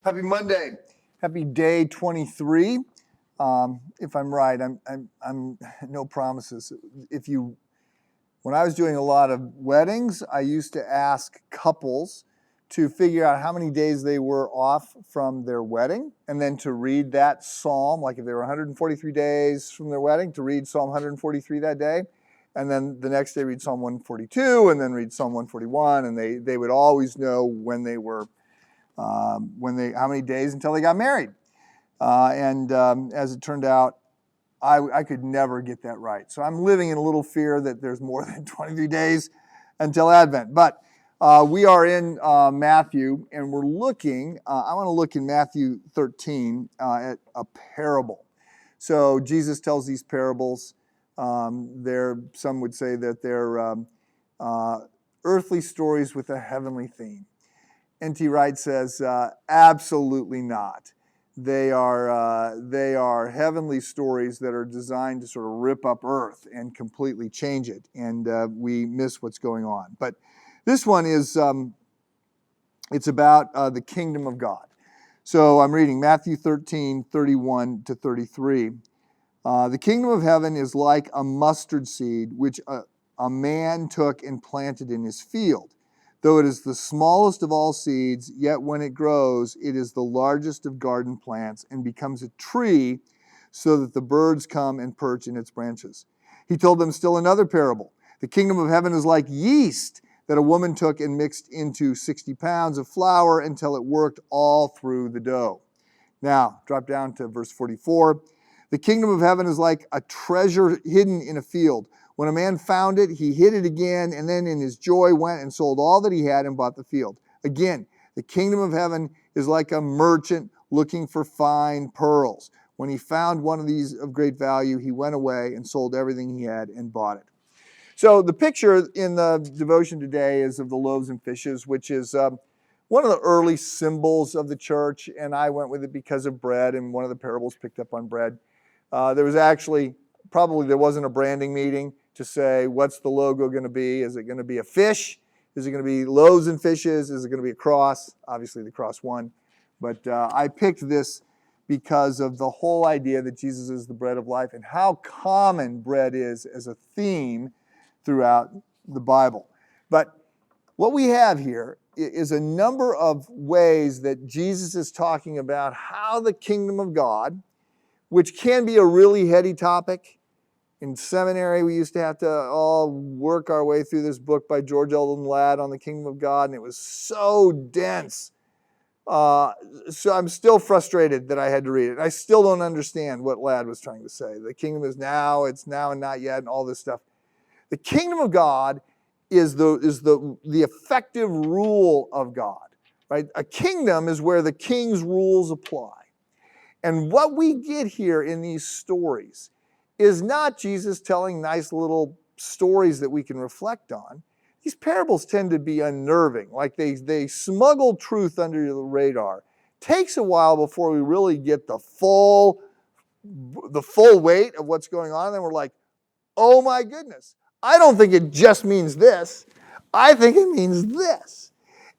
Happy Monday. Happy day 23. If I'm right, I'm no promises. When I was doing a lot of weddings, I used to ask couples to figure out how many days they were off from their wedding, and then to read that psalm, like if they were 143 days from their wedding, to read Psalm 143 that day, and then the next day read Psalm 142, and then read Psalm 141, and they would always know when they were how many days until they got married. As it turned out, I could never get that right. So I'm living in a little fear that there's more than 23 days until Advent. But we are in Matthew, and we're looking, I want to look in Matthew 13 at a parable. So Jesus tells these parables. Some would say that they're earthly stories with a heavenly theme. N.T. Wright says, absolutely not. They are heavenly stories that are designed to sort of rip up earth and completely change it, and we miss what's going on. But this one is, it's about the kingdom of God. So I'm reading Matthew 13, 31 to 33. The kingdom of heaven is like a mustard seed, which a man took and planted in his field. Though it is the smallest of all seeds, yet when it grows, it is the largest of garden plants and becomes a tree so that the birds come and perch in its branches. He told them still another parable. The kingdom of heaven is like yeast that a woman took and mixed into 60 pounds of flour until it worked all through the dough. Now, drop down to verse 44. The kingdom of heaven is like a treasure hidden in a field. When a man found it, he hid it again, and then in his joy went and sold all that he had and bought the field. Again, the kingdom of heaven is like a merchant looking for fine pearls. When he found one of these of great value, he went away and sold everything he had and bought it. So the picture in the devotion today is of the loaves and fishes, which is one of the early symbols of the church, and I went with it because of bread, and one of the parables picked up on bread. There wasn't a branding meeting to say, what's the logo going to be? Is it going to be a fish? Is it going to be loaves and fishes? Is it going to be a cross? Obviously the cross won. But I picked this because of the whole idea that Jesus is the bread of life and how common bread is as a theme throughout the Bible. But what we have here is a number of ways that Jesus is talking about how the kingdom of God, which can be a really heady topic. In seminary, we used to have to all work our way through this book by George Eldon Ladd on the kingdom of God, and it was so dense. So I'm still frustrated that I had to read it. I still don't understand what Ladd was trying to say. The kingdom is now, it's now and not yet, and all this stuff. The kingdom of God is the effective rule of God, right? A kingdom is where the king's rules apply. And what we get here in these stories is not Jesus telling nice little stories that we can reflect on. These parables tend to be unnerving, like they smuggle truth under the radar. Takes a while before we really get the full weight of what's going on, and then we're like, oh my goodness, I don't think it just means this. I think it means this.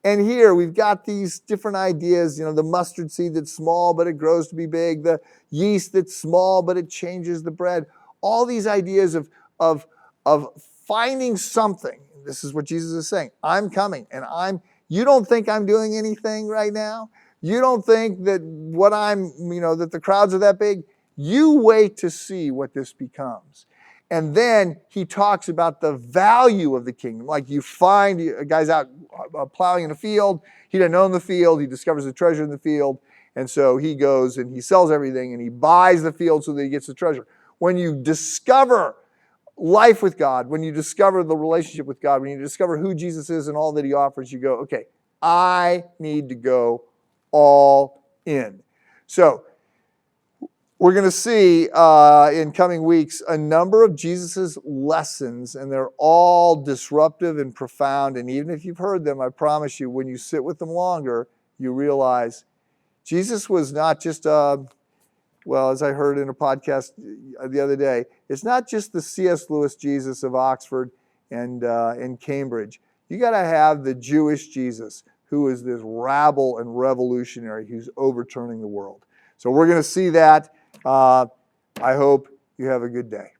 And here we've got these different ideas, the mustard seed that's small, but it grows to be big, the yeast that's small, but it changes the bread. All these ideas of finding something. This is what Jesus is saying. I'm coming, and you don't think I'm doing anything right now? You don't think that that the crowds are that big? You wait to see what this becomes. And then he talks about the value of the kingdom. Like you find a guy's out plowing in a field. He doesn't own the field. He discovers the treasure in the field. And so he goes and he sells everything and he buys the field so that he gets the treasure. When you discover life with God, when you discover the relationship with God, when you discover who Jesus is and all that he offers, you go, okay, I need to go all in. So we're going to see in coming weeks a number of Jesus' lessons, and they're all disruptive and profound. And even if you've heard them, I promise you, when you sit with them longer, you realize Jesus was not just, as I heard in a podcast the other day, it's not just the C.S. Lewis Jesus of Oxford and Cambridge. You got to have the Jewish Jesus who is this rabble and revolutionary who's overturning the world. So we're going to see that. I hope you have a good day.